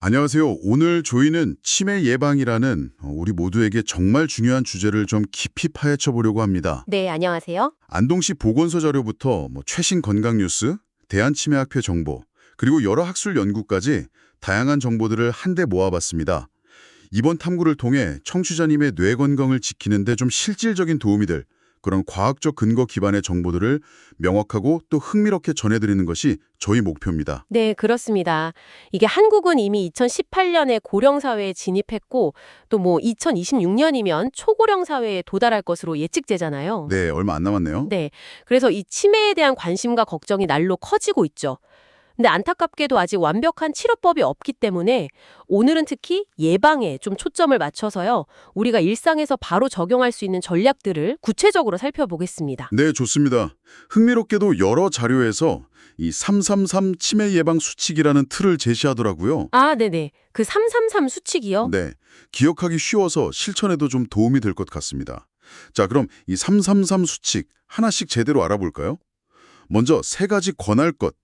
안녕하세요. 오늘 저희는 치매 예방이라는 우리 모두에게 정말 중요한 주제를 좀 깊이 파헤쳐 보려고 합니다. 네, 안녕하세요. 안동시 보건소 자료부터 최신 건강 뉴스, 대한치매학회 정보, 그리고 여러 학술 연구까지 다양한 정보들을 한데 모아봤습니다. 이번 탐구를 통해 청취자님의 뇌 건강을 지키는 데 좀 실질적인 도움이 될 그런 과학적 근거 기반의 정보들을 명확하고 또 흥미롭게 전해드리는 것이 저희 목표입니다. 네, 그렇습니다. 이게 한국은 이미 2018년에 고령 사회에 진입했고 또 2026년이면 초고령 사회에 도달할 것으로 예측되잖아요. 네, 얼마 안 남았네요. 네. 그래서 이 치매에 대한 관심과 걱정이 날로 커지고 있죠. 근데 안타깝게도 아직 완벽한 치료법이 없기 때문에 오늘은 특히 예방에 좀 초점을 맞춰서요. 우리가 일상에서 바로 적용할 수 있는 전략들을 구체적으로 살펴보겠습니다. 네, 좋습니다. 흥미롭게도 여러 자료에서 이 333 치매 예방 수칙이라는 틀을 제시하더라고요. 아, 네네. 그 333 수칙이요? 네, 기억하기 쉬워서 실천에도 좀 도움이 될 것 같습니다. 자, 그럼 이 333 수칙 하나씩 제대로 알아볼까요? 먼저 세 가지 권할 것,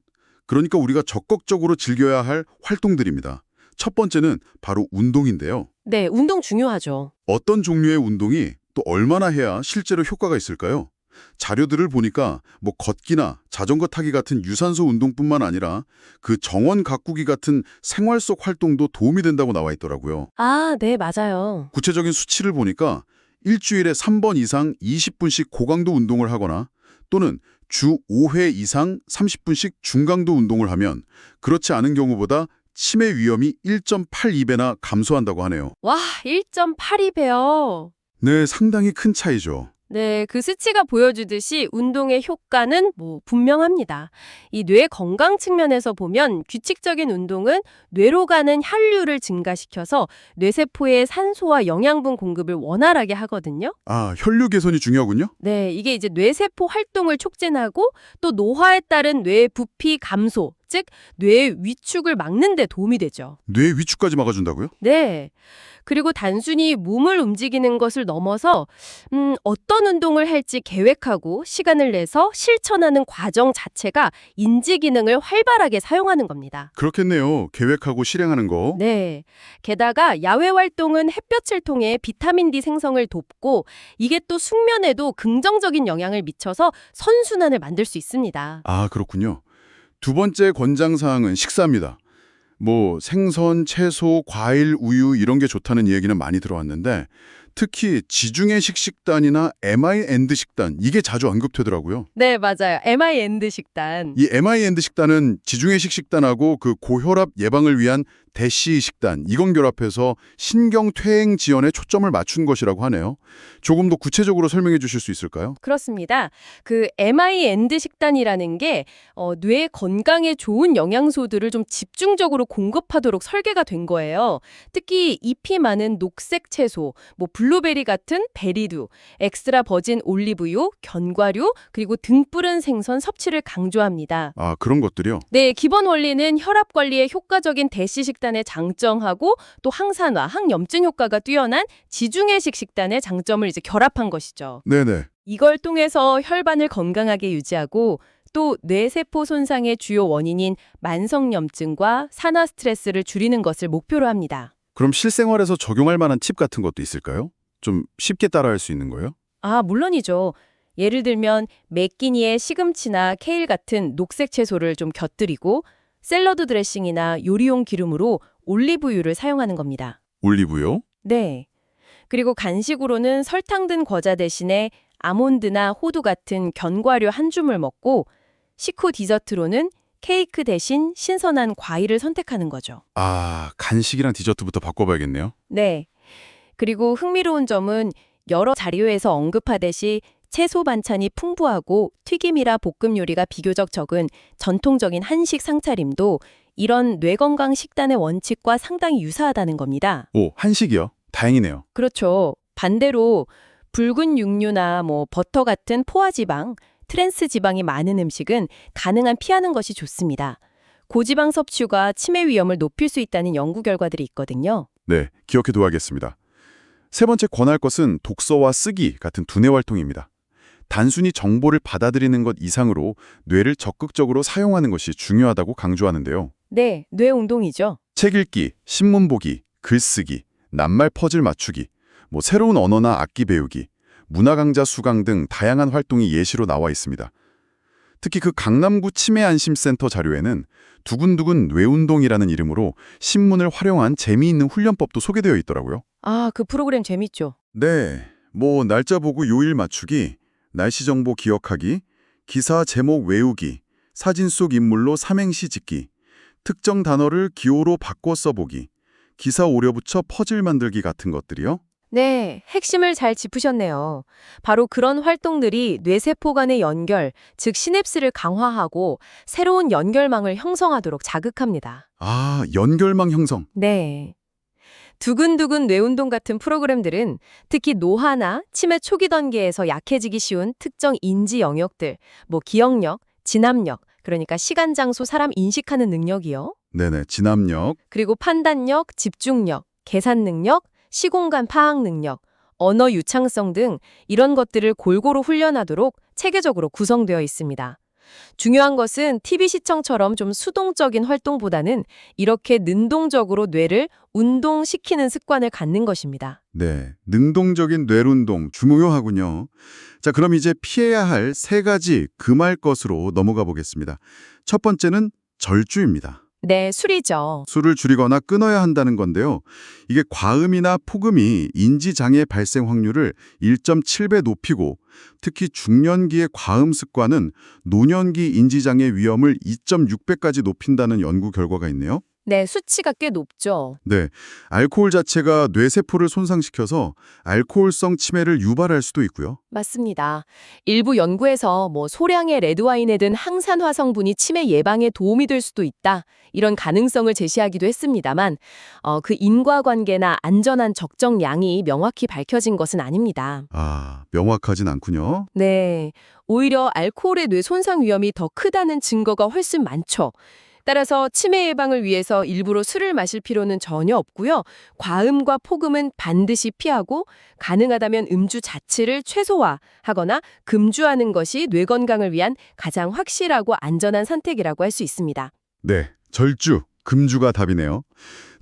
그러니까 우리가 적극적으로 즐겨야 할 활동들입니다. 첫 번째는 바로 운동인데요. 네, 운동 중요하죠. 어떤 종류의 운동이 또 얼마나 해야 실제로 효과가 있을까요? 자료들을 보니까 걷기나 자전거 타기 같은 유산소 운동뿐만 아니라 그 정원 가꾸기 같은 생활 속 활동도 도움이 된다고 나와 있더라고요. 아, 네, 맞아요. 구체적인 수치를 보니까 일주일에 3번 이상 20분씩 고강도 운동을 하거나 또는 주 5회 이상 30분씩 중강도 운동을 하면 그렇지 않은 경우보다 치매 위험이 1.82배나 감소한다고 하네요. 와, 1.82배요. 네, 상당히 큰 차이죠. 네, 그 수치가 보여주듯이 운동의 효과는 분명합니다. 이 뇌 건강 측면에서 보면 규칙적인 운동은 뇌로 가는 혈류를 증가시켜서 뇌세포의 산소와 영양분 공급을 원활하게 하거든요. 아, 혈류 개선이 중요하군요. 네, 이게 이제 뇌세포 활동을 촉진하고 또 노화에 따른 뇌 부피 감소, 즉 뇌 위축을 막는 데 도움이 되죠. 뇌 위축까지 막아준다고요? 네. 그리고 단순히 몸을 움직이는 것을 넘어서 어떤 운동을 할지 계획하고 시간을 내서 실천하는 과정 자체가 인지 기능을 활발하게 사용하는 겁니다. 그렇겠네요. 계획하고 실행하는 거. 네. 게다가 야외 활동은 햇볕을 통해 비타민 D 생성을 돕고 이게 또 숙면에도 긍정적인 영향을 미쳐서 선순환을 만들 수 있습니다. 아, 그렇군요. 두 번째 권장사항은 식사입니다. 생선, 채소, 과일, 우유 이런 게 좋다는 얘기는 많이 들어왔는데 특히 지중해식 식단이나 MIND 식단 이게 자주 언급되더라고요. 네, 맞아요. MIND 식단. 이 MIND 식단은 지중해식 식단하고 그 고혈압 예방을 위한 대시 식단 이건 결합해서 신경퇴행 지연에 초점을 맞춘 것이라고 하네요. 조금 더 구체적으로 설명해 주실 수 있을까요? 그렇습니다. 그 MIND 식단이라는 게 뇌 건강에 좋은 영양소들을 좀 집중적으로 공급하도록 설계가 된 거예요. 특히 잎이 많은 녹색 채소, 블루베리 같은 베리류, 엑스트라 버진 올리브유, 견과류, 그리고 등푸른 생선 섭취를 강조합니다. 아, 그런 것들이요? 네, 기본 원리는 혈압 관리에 효과적인 대시 식단의 장점하고 또 항산화, 항염증 효과가 뛰어난 지중해식 식단의 장점을 이제 결합한 것이죠. 네네. 이걸 통해서 혈관을 건강하게 유지하고 또 뇌세포 손상의 주요 원인인 만성염증과 산화 스트레스를 줄이는 것을 목표로 합니다. 그럼 실생활에서 적용할 만한 팁 같은 것도 있을까요? 좀 쉽게 따라할 수 있는 거예요? 아, 물론이죠. 예를 들면 매끼니에 시금치나 케일 같은 녹색 채소를 좀 곁들이고 샐러드 드레싱이나 요리용 기름으로 올리브유를 사용하는 겁니다. 올리브요? 네. 그리고 간식으로는 설탕 든 과자 대신에 아몬드나 호두 같은 견과류 한 줌을 먹고 식후 디저트로는 케이크 대신 신선한 과일을 선택하는 거죠. 아, 간식이랑 디저트부터 바꿔봐야겠네요. 네. 그리고 흥미로운 점은 여러 자료에서 언급하듯이 채소 반찬이 풍부하고 튀김이라 볶음 요리가 비교적 적은 전통적인 한식 상차림도 이런 뇌건강 식단의 원칙과 상당히 유사하다는 겁니다. 오, 한식이요? 다행이네요. 그렇죠. 반대로 붉은 육류나 버터 같은 포화지방, 트랜스 지방이 많은 음식은 가능한 피하는 것이 좋습니다. 고지방 섭취가 치매 위험을 높일 수 있다는 연구 결과들이 있거든요. 네, 기억해둬야겠습니다. 세 번째 권할 것은 독서와 쓰기 같은 두뇌 활동입니다. 단순히 정보를 받아들이는 것 이상으로 뇌를 적극적으로 사용하는 것이 중요하다고 강조하는데요. 네, 뇌 운동이죠. 책 읽기, 신문 보기, 글쓰기, 낱말 퍼즐 맞추기, 새로운 언어나 악기 배우기, 문화 강좌 수강 등 다양한 활동이 예시로 나와 있습니다. 특히 그 강남구 치매안심센터 자료에는 두근두근 뇌운동이라는 이름으로 신문을 활용한 재미있는 훈련법도 소개되어 있더라고요. 아, 그 프로그램 재밌죠? 네, 날짜 보고 요일 맞추기, 날씨 정보 기억하기, 기사 제목 외우기, 사진 속 인물로 삼행시 짓기, 특정 단어를 기호로 바꿔 써보기, 기사 오려 붙여 퍼즐 만들기 같은 것들이요. 네, 핵심을 잘 짚으셨네요. 바로 그런 활동들이 뇌세포 간의 연결, 즉 시냅스를 강화하고 새로운 연결망을 형성하도록 자극합니다. 아, 연결망 형성. 네. 두근두근 뇌운동 같은 프로그램들은 특히 노화나 치매 초기 단계에서 약해지기 쉬운 특정 인지 영역들, 기억력, 진압력, 그러니까 시간, 장소, 사람 인식하는 능력이요. 네네, 진압력. 그리고 판단력, 집중력, 계산 능력, 시공간 파악 능력, 언어 유창성 등 이런 것들을 골고루 훈련하도록 체계적으로 구성되어 있습니다. 중요한 것은 TV 시청처럼 좀 수동적인 활동보다는 이렇게 능동적으로 뇌를 운동시키는 습관을 갖는 것입니다. 네, 능동적인 뇌운동 중요하군요. 자, 그럼 이제 피해야 할 3가지 금할 것으로 넘어가 보겠습니다. 첫 번째는 절주입니다. 네, 술이죠. 술을 줄이거나 끊어야 한다는 건데요. 이게 과음이나 폭음이 인지장애 발생 확률을 1.7배 높이고 특히 중년기의 과음 습관은 노년기 인지장애 위험을 2.6배까지 높인다는 연구 결과가 있네요. 네, 수치가 꽤 높죠. 네, 알코올 자체가 뇌세포를 손상시켜서 알코올성 치매를 유발할 수도 있고요. 맞습니다. 일부 연구에서 소량의 레드와인에 든 항산화 성분이 치매 예방에 도움이 될 수도 있다. 이런 가능성을 제시하기도 했습니다만 그 인과관계나 안전한 적정량이 명확히 밝혀진 것은 아닙니다. 아, 명확하진 않군요. 네, 오히려 알코올의 뇌 손상 위험이 더 크다는 증거가 훨씬 많죠. 따라서 치매 예방을 위해서 일부러 술을 마실 필요는 전혀 없고요. 과음과 폭음은 반드시 피하고 가능하다면 음주 자체를 최소화하거나 금주하는 것이 뇌 건강을 위한 가장 확실하고 안전한 선택이라고 할 수 있습니다. 네, 절주, 금주가 답이네요.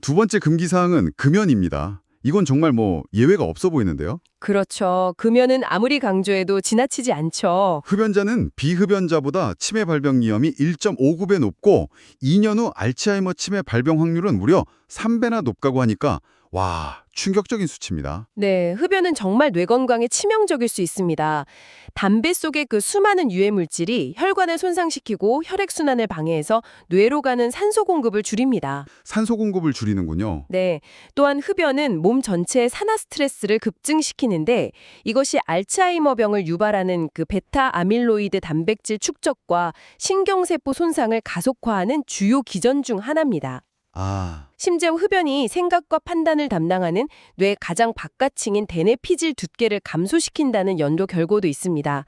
두 번째 금기사항은 금연입니다. 이건 정말 예외가 없어 보이는데요. 그렇죠. 금연은 아무리 강조해도 지나치지 않죠. 흡연자는 비흡연자보다 치매 발병 위험이 1.59배 높고 2년 후 알츠하이머 치매 발병 확률은 무려 3배나 높다고 하니까 와, 충격적인 수치입니다. 네, 흡연은 정말 뇌 건강에 치명적일 수 있습니다. 담배 속의 그 수많은 유해 물질이 혈관을 손상시키고 혈액순환을 방해해서 뇌로 가는 산소 공급을 줄입니다. 산소 공급을 줄이는군요. 네, 또한 흡연은 몸 전체의 산화 스트레스를 급증시키는데 이것이 알츠하이머병을 유발하는 그 베타 아밀로이드 단백질 축적과 신경세포 손상을 가속화하는 주요 기전 중 하나입니다. 아, 심지어 흡연이 생각과 판단을 담당하는 뇌 가장 바깥층인 대뇌 피질 두께를 감소시킨다는 연구 결과도 있습니다.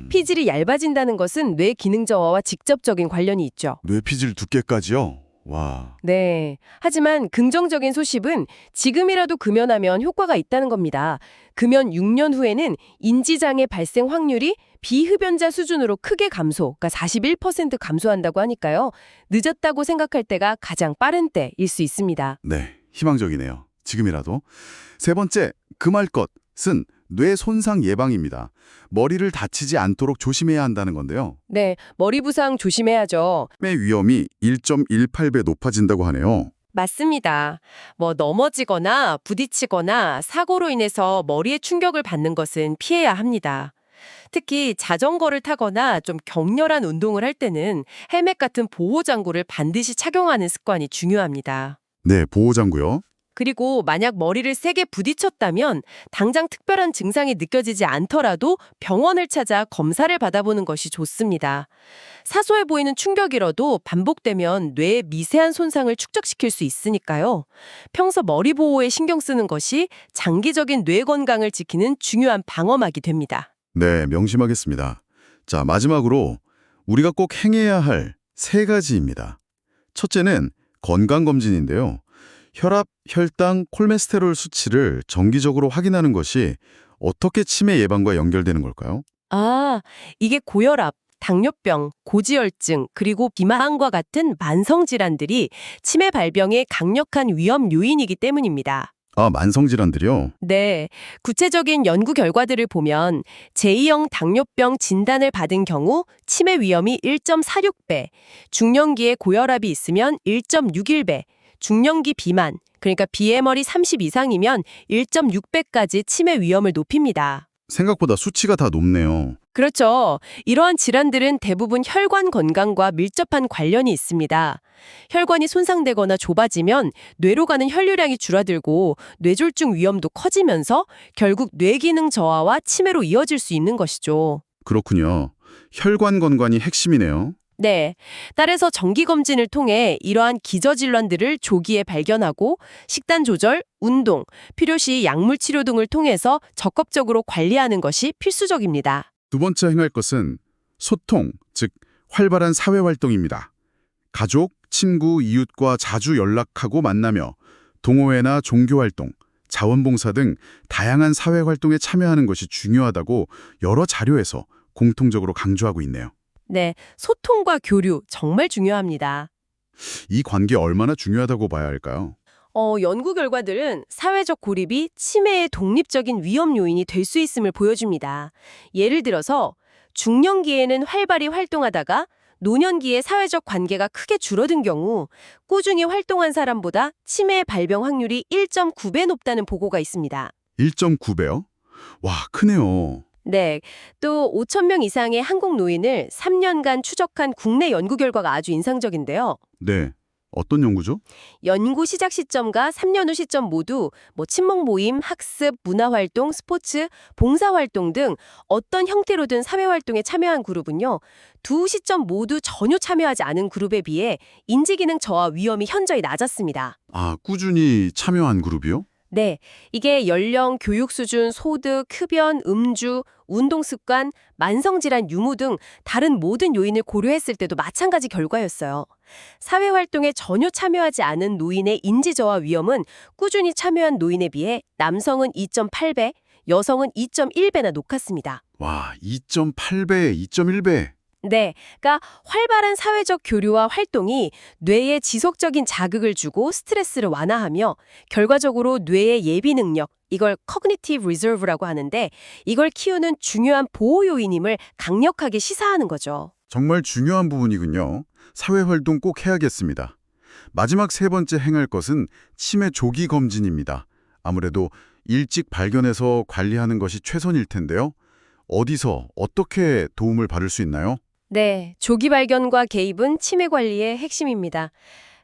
피질이 얇아진다는 것은 뇌 기능 저하와 직접적인 관련이 있죠. 뇌피질 두께까지요? 와. 네. 하지만 긍정적인 소식은 지금이라도 금연하면 효과가 있다는 겁니다. 금연 6년 후에는 인지장애 발생 확률이 비흡연자 수준으로 크게 감소, 그러니까 41% 감소한다고 하니까요. 늦었다고 생각할 때가 가장 빠른 때일 수 있습니다. 네, 희망적이네요. 지금이라도. 세 번째, 금할 것은 뇌 손상 예방입니다. 머리를 다치지 않도록 조심해야 한다는 건데요. 네, 머리 부상 조심해야죠. 치매 위험이 1.18배 높아진다고 하네요. 맞습니다. 넘어지거나 부딪히거나 사고로 인해서 머리에 충격을 받는 것은 피해야 합니다. 특히 자전거를 타거나 좀 격렬한 운동을 할 때는 헬멧 같은 보호장구를 반드시 착용하는 습관이 중요합니다. 네, 보호장구요. 그리고 만약 머리를 세게 부딪혔다면 당장 특별한 증상이 느껴지지 않더라도 병원을 찾아 검사를 받아보는 것이 좋습니다. 사소해 보이는 충격이라도 반복되면 뇌에 미세한 손상을 축적시킬 수 있으니까요. 평소 머리 보호에 신경 쓰는 것이 장기적인 뇌 건강을 지키는 중요한 방어막이 됩니다. 네, 명심하겠습니다. 자, 마지막으로 우리가 꼭 행해야 할 3가지입니다. 첫째는 건강검진인데요. 혈압, 혈당, 콜레스테롤 수치를 정기적으로 확인하는 것이 어떻게 치매 예방과 연결되는 걸까요? 아, 이게 고혈압, 당뇨병, 고지혈증, 그리고 비만과 같은 만성 질환들이 치매 발병의 강력한 위험 요인이기 때문입니다. 아, 만성질환들이요? 네, 구체적인 연구 결과들을 보면 제2형 당뇨병 진단을 받은 경우 치매 위험이 1.46배, 중년기에 고혈압이 있으면 1.61배, 중년기 비만, 그러니까 BMR이 30 이상이면 1.6배까지 치매 위험을 높입니다. 생각보다 수치가 다 높네요. 그렇죠. 이러한 질환들은 대부분 혈관 건강과 밀접한 관련이 있습니다. 혈관이 손상되거나 좁아지면 뇌로 가는 혈류량이 줄어들고 뇌졸중 위험도 커지면서 결국 뇌기능 저하와 치매로 이어질 수 있는 것이죠. 그렇군요. 혈관 건강이 핵심이네요. 네. 딸에서 정기검진을 통해 이러한 기저질환들을 조기에 발견하고 식단 조절, 운동, 필요시 약물 치료 등을 통해서 적극적으로 관리하는 것이 필수적입니다. 두 번째 행할 것은 소통, 즉 활발한 사회활동입니다. 가족, 친구, 이웃과 자주 연락하고 만나며 동호회나 종교활동, 자원봉사 등 다양한 사회활동에 참여하는 것이 중요하다고 여러 자료에서 공통적으로 강조하고 있네요. 네, 소통과 교류 정말 중요합니다. 이 관계 얼마나 중요하다고 봐야 할까요? 연구 결과들은 사회적 고립이 치매의 독립적인 위험 요인이 될 수 있음을 보여줍니다. 예를 들어서 중년기에는 활발히 활동하다가 노년기에 사회적 관계가 크게 줄어든 경우 꾸준히 활동한 사람보다 치매 발병 확률이 1.9배 높다는 보고가 있습니다. 1.9배요? 와, 크네요. 네, 또 5천 명 이상의 한국 노인을 3년간 추적한 국내 연구 결과가 아주 인상적인데요. 네. 어떤 연구죠? 연구 시작 시점과 3년 후 시점 모두 친목 모임, 학습, 문화활동, 스포츠, 봉사활동 등 어떤 형태로든 사회활동에 참여한 그룹은요. 두 시점 모두 전혀 참여하지 않은 그룹에 비해 인지기능 저하 위험이 현저히 낮았습니다. 아, 꾸준히 참여한 그룹이요? 네, 이게 연령, 교육 수준, 소득, 흡연, 음주, 운동 습관, 만성질환 유무 등 다른 모든 요인을 고려했을 때도 마찬가지 결과였어요. 사회활동에 전혀 참여하지 않은 노인의 인지저하 위험은 꾸준히 참여한 노인에 비해 남성은 2.8배, 여성은 2.1배나 높았습니다. 와, 2.8배, 2.1배. 네, 그러니까 활발한 사회적 교류와 활동이 뇌에 지속적인 자극을 주고 스트레스를 완화하며 결과적으로 뇌의 예비 능력, 이걸 cognitive reserve라고 하는데 이걸 키우는 중요한 보호 요인임을 강력하게 시사하는 거죠. 정말 중요한 부분이군요. 사회활동 꼭 해야겠습니다. 마지막 세 번째 행할 것은 치매 조기 검진입니다. 아무래도 일찍 발견해서 관리하는 것이 최선일 텐데요. 어디서 어떻게 도움을 받을 수 있나요? 네, 조기 발견과 개입은 치매 관리의 핵심입니다.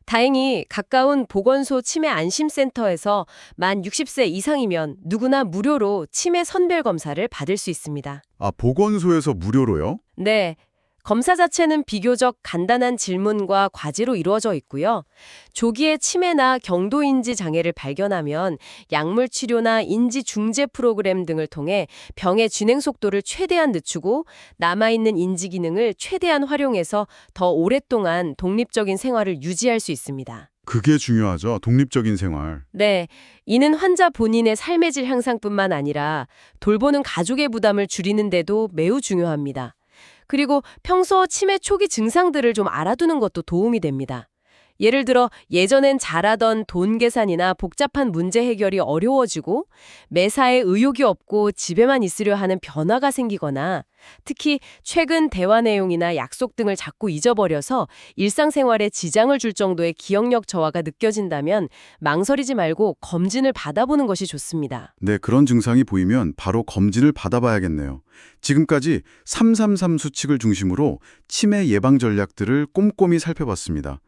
다행히 가까운 보건소 치매 안심센터에서 만 60세 이상이면 누구나 무료로 치매 선별 검사를 받을 수 있습니다. 아, 보건소에서 무료로요? 네, 검사 자체는 비교적 간단한 질문과 과제로 이루어져 있고요. 조기에 치매나 경도인지 장애를 발견하면 약물 치료나 인지 중재 프로그램 등을 통해 병의 진행 속도를 최대한 늦추고 남아있는 인지 기능을 최대한 활용해서 더 오랫동안 독립적인 생활을 유지할 수 있습니다. 그게 중요하죠. 독립적인 생활. 네, 이는 환자 본인의 삶의 질 향상뿐만 아니라 돌보는 가족의 부담을 줄이는 데도 매우 중요합니다. 그리고 평소 치매 초기 증상들을 좀 알아두는 것도 도움이 됩니다. 예를 들어 예전엔 잘하던 돈 계산이나 복잡한 문제 해결이 어려워지고 매사에 의욕이 없고 집에만 있으려 하는 변화가 생기거나 특히 최근 대화 내용이나 약속 등을 자꾸 잊어버려서 일상생활에 지장을 줄 정도의 기억력 저하가 느껴진다면 망설이지 말고 검진을 받아보는 것이 좋습니다. 네, 그런 증상이 보이면 바로 검진을 받아봐야겠네요. 지금까지 333 수칙을 중심으로 치매 예방 전략들을 꼼꼼히 살펴봤습니다.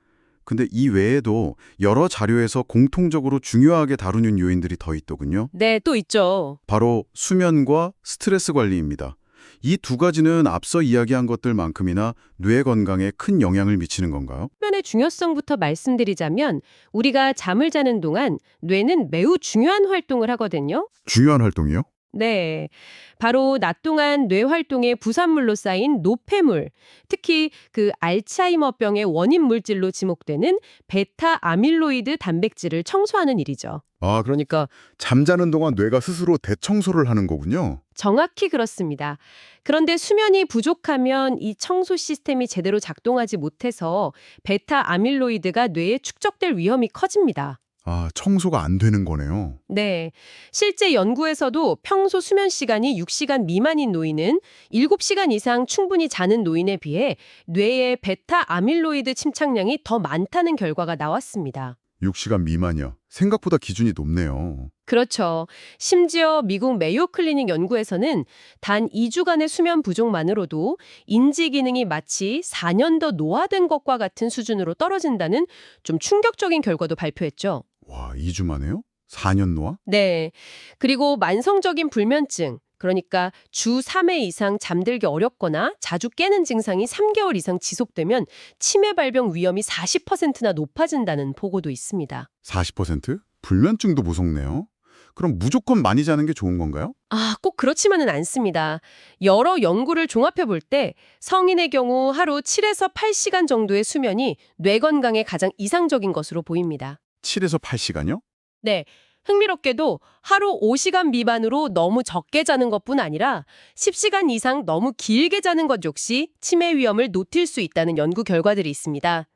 근데 이 외에도 여러 자료에서 공통적으로 중요하게 다루는 요인들이 더 있더군요. 네, 또 있죠. 바로 수면과 스트레스 관리입니다. 이 두 가지는 앞서 이야기한 것들만큼이나 뇌 건강에 큰 영향을 미치는 건가요? 수면의 중요성부터 말씀드리자면 우리가 잠을 자는 동안 뇌는 매우 중요한 활동을 하거든요. 중요한 활동이요? 네. 바로 낮 동안 뇌 활동의 부산물로 쌓인 노폐물, 특히 그 알츠하이머병의 원인 물질로 지목되는 베타 아밀로이드 단백질을 청소하는 일이죠. 아, 그러니까 잠자는 동안 뇌가 스스로 대청소를 하는 거군요. 정확히 그렇습니다. 그런데 수면이 부족하면 이 청소 시스템이 제대로 작동하지 못해서 베타 아밀로이드가 뇌에 축적될 위험이 커집니다. 아, 청소가 안 되는 거네요. 네. 실제 연구에서도 평소 수면 시간이 6시간 미만인 노인은 7시간 이상 충분히 자는 노인에 비해 뇌의 베타 아밀로이드 침착량이 더 많다는 결과가 나왔습니다. 6시간 미만이요. 생각보다 기준이 높네요. 그렇죠. 심지어 미국 메이오 클리닉 연구에서는 단 2주간의 수면 부족만으로도 인지 기능이 마치 4년 더 노화된 것과 같은 수준으로 떨어진다는 좀 충격적인 결과도 발표했죠. 와, 2주 만에요? 4년 노화? 네. 그리고 만성적인 불면증, 그러니까 주 3회 이상 잠들기 어렵거나 자주 깨는 증상이 3개월 이상 지속되면 치매 발병 위험이 40%나 높아진다는 보고도 있습니다. 40%? 불면증도 무섭네요. 그럼 무조건 많이 자는 게 좋은 건가요? 꼭 그렇지만은 않습니다. 여러 연구를 종합해 볼 때 성인의 경우 하루 7에서 8시간 정도의 수면이 뇌 건강에 가장 이상적인 것으로 보입니다. 7에서 8시간요? 네. 흥미롭게도 하루 5시간 미만으로 너무 적게 자는 것뿐 아니라 10시간 이상 너무 길게 자는 것 역시 치매 위험을 높일 수 있다는 연구 결과들이 있습니다.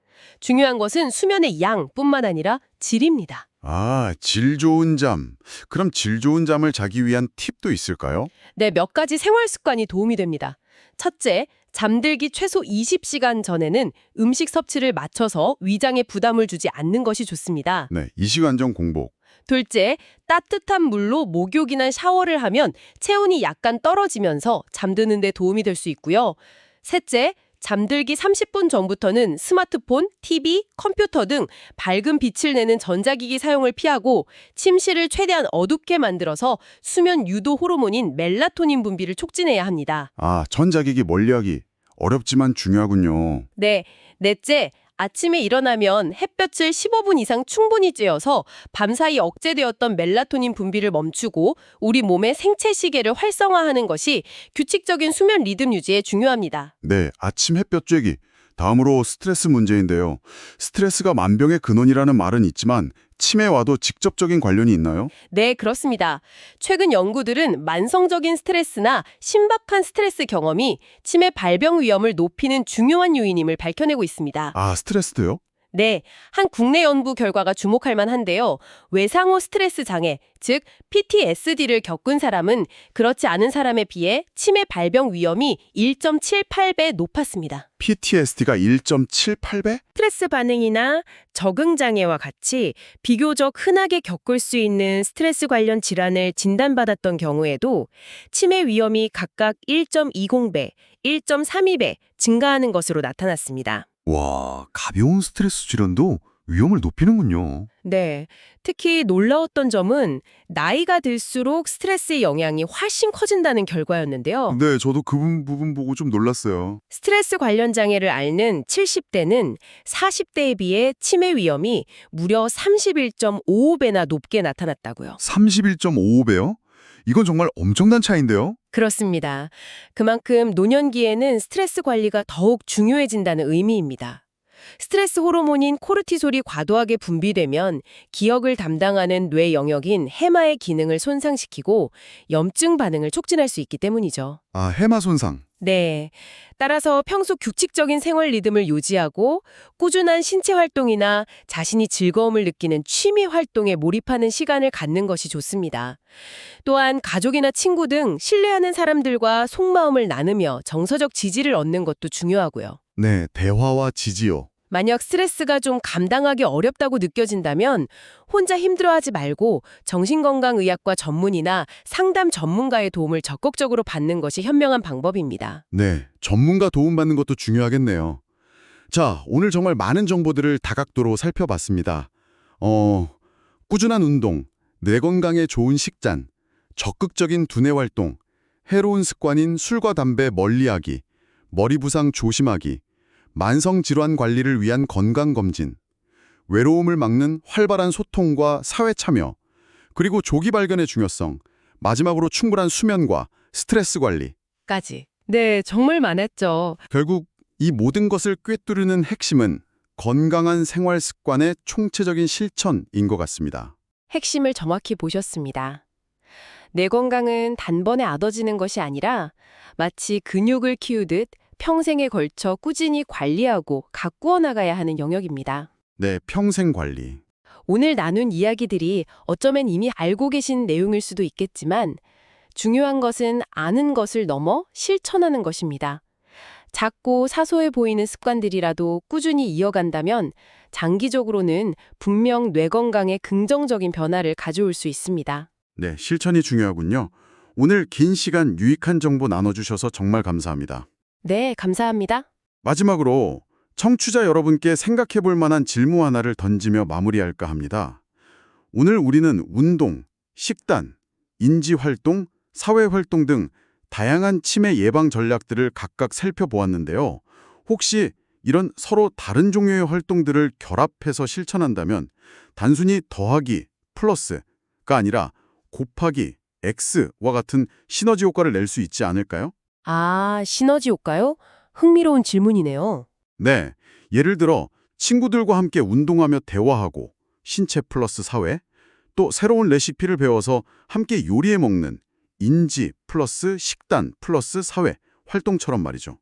중요한 것은 수면의 양뿐만 아니라 질입니다. 아, 질 좋은 잠. 그럼 질 좋은 잠을 자기 위한 팁도 있을까요? 네, 몇 가지 생활 습관이 도움이 됩니다. 첫째, 잠들기 최소 20시간 전에는 음식 섭취를 맞춰서 위장에 부담을 주지 않는 것이 좋습니다. 네, 2시간 전 공복. 둘째, 따뜻한 물로 목욕이나 샤워를 하면 체온이 약간 떨어지면서 잠드는 데 도움이 될 수 있고요. 셋째, 잠들기 30분 전부터는 스마트폰, TV, 컴퓨터 등 밝은 빛을 내는 전자기기 사용을 피하고 침실을 최대한 어둡게 만들어서 수면 유도 호르몬인 멜라토닌 분비를 촉진해야 합니다. 아, 전자기기 멀리하기. 어렵지만 중요하군요. 네, 넷째, 아침에 일어나면 햇볕을 15분 이상 충분히 쬐어서 밤사이 억제되었던 멜라토닌 분비를 멈추고 우리 몸의 생체 시계를 활성화하는 것이 규칙적인 수면 리듬 유지에 중요합니다. 네, 아침 햇볕 쬐기. 다음으로 스트레스 문제인데요. 스트레스가 만병의 근원이라는 말은 있지만 치매와도 직접적인 관련이 있나요? 네, 그렇습니다. 최근 연구들은 만성적인 스트레스나 심박한 스트레스 경험이 치매 발병 위험을 높이는 중요한 요인임을 밝혀내고 있습니다. 아, 스트레스도요? 네, 한 국내 연구 결과가 주목할 만한데요. 외상후 스트레스 장애, 즉 PTSD를 겪은 사람은 그렇지 않은 사람에 비해 치매 발병 위험이 1.78배 높았습니다. PTSD가 1.78배? 스트레스 반응이나 적응 장애와 같이 비교적 흔하게 겪을 수 있는 스트레스 관련 질환을 진단받았던 경우에도 치매 위험이 각각 1.20배, 1.32배 증가하는 것으로 나타났습니다. 와, 가벼운 스트레스 질환도 위험을 높이는군요. 네, 특히 놀라웠던 점은 나이가 들수록 스트레스의 영향이 훨씬 커진다는 결과였는데요. 네, 저도 그 부분 보고 좀 놀랐어요. 스트레스 관련 장애를 앓는 70대는 40대에 비해 치매 위험이 무려 31.55배나 높게 나타났다고요. 31.55배요? 이건 정말 엄청난 차이인데요? 그렇습니다. 그만큼 노년기에는 스트레스 관리가 더욱 중요해진다는 의미입니다. 스트레스 호르몬인 코르티솔이 과도하게 분비되면 기억을 담당하는 뇌 영역인 해마의 기능을 손상시키고 염증 반응을 촉진할 수 있기 때문이죠. 아, 해마 손상. 네. 따라서 평소 규칙적인 생활 리듬을 유지하고 꾸준한 신체 활동이나 자신이 즐거움을 느끼는 취미 활동에 몰입하는 시간을 갖는 것이 좋습니다. 또한 가족이나 친구 등 신뢰하는 사람들과 속마음을 나누며 정서적 지지를 얻는 것도 중요하고요. 네, 대화와 지지요. 만약 스트레스가 좀 감당하기 어렵다고 느껴진다면 혼자 힘들어하지 말고 정신건강의학과 전문의나 상담 전문가의 도움을 적극적으로 받는 것이 현명한 방법입니다. 네, 전문가 도움받는 것도 중요하겠네요. 자, 오늘 정말 많은 정보들을 다각도로 살펴봤습니다. 꾸준한 운동, 뇌 건강에 좋은 식단, 적극적인 두뇌 활동, 해로운 습관인 술과 담배 멀리하기, 머리 부상 조심하기, 만성질환 관리를 위한 건강검진, 외로움을 막는 활발한 소통과 사회 참여, 그리고 조기 발견의 중요성, 마지막으로 충분한 수면과 스트레스 관리. 까지. 네, 정말 많았죠. 결국 이 모든 것을 꿰뚫는 핵심은 건강한 생활 습관의 총체적인 실천인 것 같습니다. 핵심을 정확히 보셨습니다. 뇌 건강은 단번에 얻어지는 것이 아니라 마치 근육을 키우듯 평생에 걸쳐 꾸준히 관리하고 가꾸어 나가야 하는 영역입니다. 네, 평생 관리. 오늘 나눈 이야기들이 어쩌면 이미 알고 계신 내용일 수도 있겠지만 중요한 것은 아는 것을 넘어 실천하는 것입니다. 작고 사소해 보이는 습관들이라도 꾸준히 이어간다면 장기적으로는 분명 뇌 건강에 긍정적인 변화를 가져올 수 있습니다. 네, 실천이 중요하군요. 오늘 긴 시간 유익한 정보 나눠주셔서 정말 감사합니다. 네, 감사합니다. 마지막으로 청취자 여러분께 생각해 볼 만한 질문 하나를 던지며 마무리할까 합니다. 오늘 우리는 운동, 식단, 인지활동, 사회활동 등 다양한 치매 예방 전략들을 각각 살펴보았는데요. 혹시 이런 서로 다른 종류의 활동들을 결합해서 실천한다면 단순히 더하기, 플러스가 아니라 곱하기, x와 같은 시너지 효과를 낼 수 있지 않을까요? 아, 시너지 효과요? 흥미로운 질문이네요. 네, 예를 들어 친구들과 함께 운동하며 대화하고 신체 플러스 사회, 또 새로운 레시피를 배워서 함께 요리해 먹는 인지 플러스 식단 플러스 사회 활동처럼 말이죠.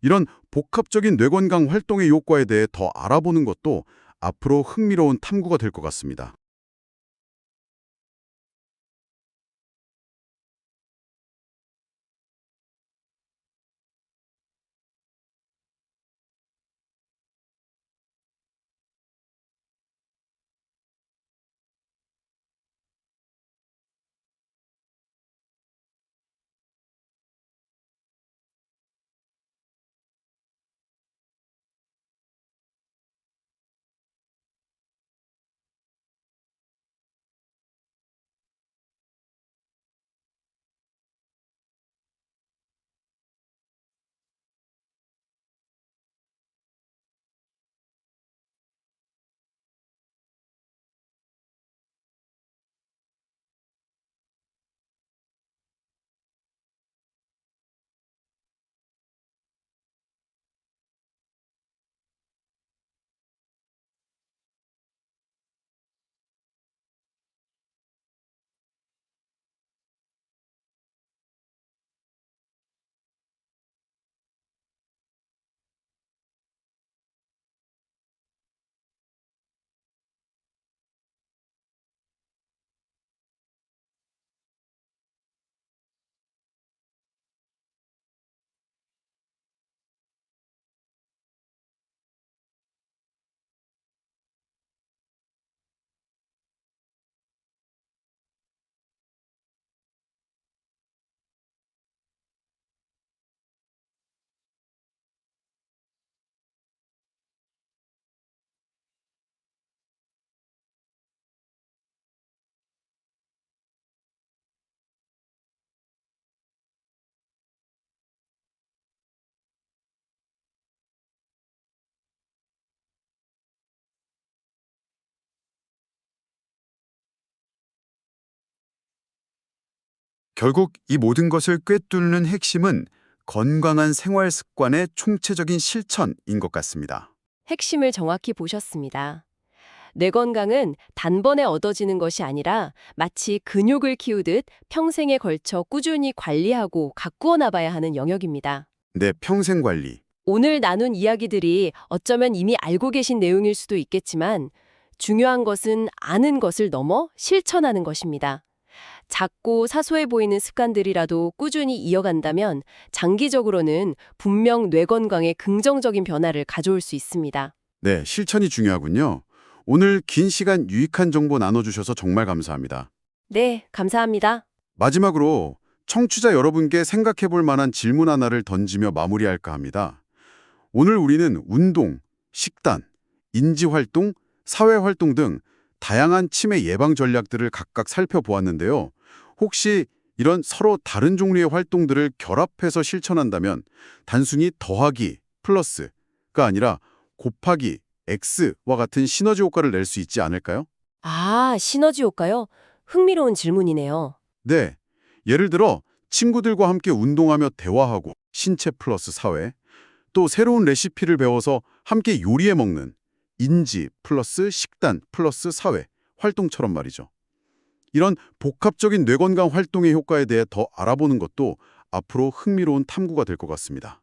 이런 복합적인 뇌건강 활동의 효과에 대해 더 알아보는 것도 앞으로 흥미로운 탐구가 될 것 같습니다. 결국 이 모든 것을 꿰뚫는 핵심은 건강한 생활 습관의 총체적인 실천인 것 같습니다. 핵심을 정확히 보셨습니다. 뇌 건강은 단번에 얻어지는 것이 아니라 마치 근육을 키우듯 평생에 걸쳐 꾸준히 관리하고 가꾸어 나가야 하는 영역입니다. 내 평생 관리. 오늘 나눈 이야기들이 어쩌면 이미 알고 계신 내용일 수도 있겠지만 중요한 것은 아는 것을 넘어 실천하는 것입니다. 작고 사소해 보이는 습관들이라도 꾸준히 이어간다면 장기적으로는 분명 뇌 건강에 긍정적인 변화를 가져올 수 있습니다. 네, 실천이 중요하군요. 오늘 긴 시간 유익한 정보 나눠주셔서 정말 감사합니다. 네, 감사합니다. 마지막으로 청취자 여러분께 생각해 볼 만한 질문 하나를 던지며 마무리할까 합니다. 오늘 우리는 운동, 식단, 인지활동, 사회활동 등 다양한 치매 예방 전략들을 각각 살펴보았는데요. 혹시 이런 서로 다른 종류의 활동들을 결합해서 실천한다면 단순히 더하기, 플러스가 아니라 곱하기, x와 같은 시너지 효과를 낼 수 있지 않을까요? 아, 시너지 효과요? 흥미로운 질문이네요. 네, 예를 들어 친구들과 함께 운동하며 대화하고 신체 플러스 사회, 또 새로운 레시피를 배워서 함께 요리해 먹는 인지 플러스 식단 플러스 사회 활동처럼 말이죠. 이런 복합적인 뇌건강 활동의 효과에 대해 더 알아보는 것도 앞으로 흥미로운 탐구가 될 것 같습니다.